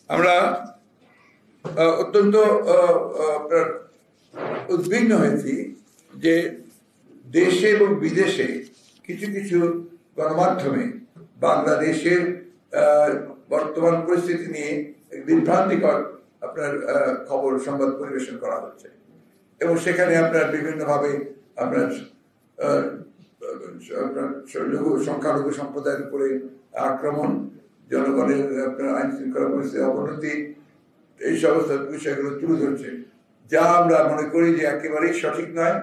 আমরা অত্যন্ত উদ্বিগ্ন হয়েছি যে দেশে এবং বিদেশে কিছু কিছু গণমাধ্যমে বাংলাদেশের বর্তমান পরিস্থিতি নিয়ে বিভ্রান্তিকর আপনার খবর সংবাদ পরিবেশন করা হচ্ছে এবং সেখানে আপনার বিভিন্নভাবে আপনার সংখ্যালঘু সম্প্রদায়ের উপরে আক্রমণ, জনগণের আপনার আইন শৃঙ্খলা পরিস্থিতির অবনতি, এই সমস্ত বিষয়গুলো তুলে ধরছে, যা আমরা মনে করি যে একেবারেই সঠিক নয়।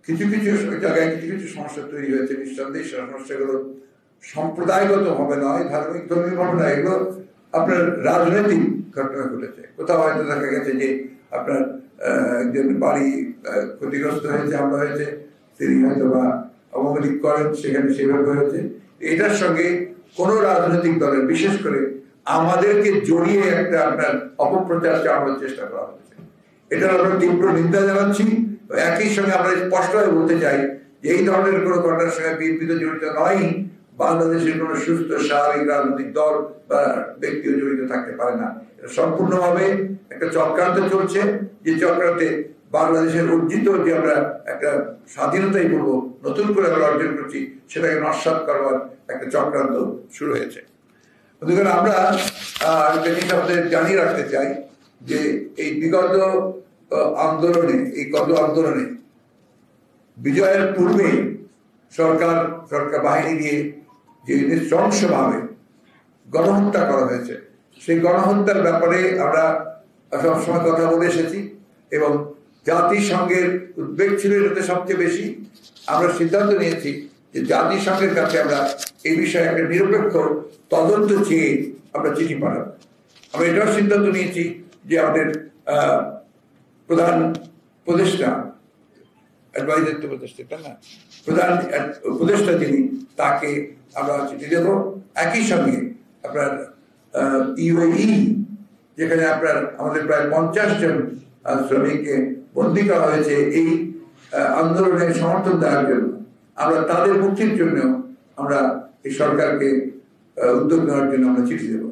কিছু কিছু জায়গায় কিছু কিছু সমস্যা তৈরি হয়েছে, নিঃসন্দেহে সমস্যাগুলো সম্প্রদায়গত ভাবে নয়, ধার্মিক ধর্মীয় ভাবে নয়, এগুলো আপনার রাজনৈতিক ঘটনা ঘটেছে। কোথাও হয়তো দেখা গেছে যে আপনার একজন বাড়ি ক্ষতিগ্রস্ত হয়েছে, হামলা হয়েছে, তিনি হয়তো বা আওয়ামী লীগ করেন, সেখানে সেভাবে হয়েছে। এটার সঙ্গে কোন রাজনৈতিক দলের, বিশেষ করে আমাদেরকে জড়িয়ে একটা আপনার অপপ্রচার চালানোর চেষ্টা করা হচ্ছে। এটার আমরা তীব্র নিন্দা জানাচ্ছি। একই সঙ্গে আমরা স্পষ্টভাবে বলতে চাই যে এই ধরনের কোনো ঘটনার সঙ্গে বিএনপি তো জড়িত নয়, বাংলাদেশের কোনো সুস্থ স্বাভাবিক রাজনৈতিক দল বা ব্যক্তিও জড়িত থাকতে পারে না। এটা সম্পূর্ণভাবে একটা চক্রান্ত চলছে, যে চক্রান্তে বাংলাদেশের অর্জিত যে আমরা একটা স্বাধীনতাই বলবো নতুন করে আমরা অর্জন করছি, সেটাকে নস্যাৎ করবার একটা চক্রান্ত শুরু হয়েছে। আমরা একটা জিনিস আপনাদের জানিয়ে রাখতে চাই যে এই বিগত আন্দোলনে, এই গত আন্দোলনে বিজয়ের পূর্বেই সরকার বাহিনী দিয়ে যে নৃশংসভাবে গণহত্যা করা হয়েছে, সেই গণহত্যার ব্যাপারে আমরা সবসময় কথা বলে এসেছি এবং জাতিসংঘের উদ্বেগ ছিল এটাতে সবচেয়ে বেশি। আমরা সিদ্ধান্ত নিয়েছি যে জাতিসংঘের কাছে আমরা এই বিষয়ে একটা নিরপেক্ষ তদন্ত চেয়ে আমরা চিঠি পাঠাবো। আমরা এটাও সিদ্ধান্ত নিয়েছি যে আমাদের প্রধান উপদেষ্টা, প্রধান উপদেষ্টা যিনি, তাকে আমরা চিঠি দেব। একই সঙ্গে আপনার ইউএই, যেখানে আপনার আমাদের প্রায় 50 জন শ্রমিককে বন্দী করা হয়েছে এই আন্দোলনের সমর্থন দেওয়ার জন্য, আমরা তাদের মুক্তির জন্য আমরা এই সরকারকে উদ্যোগ নেওয়ার জন্য আমরা চিঠি দেব।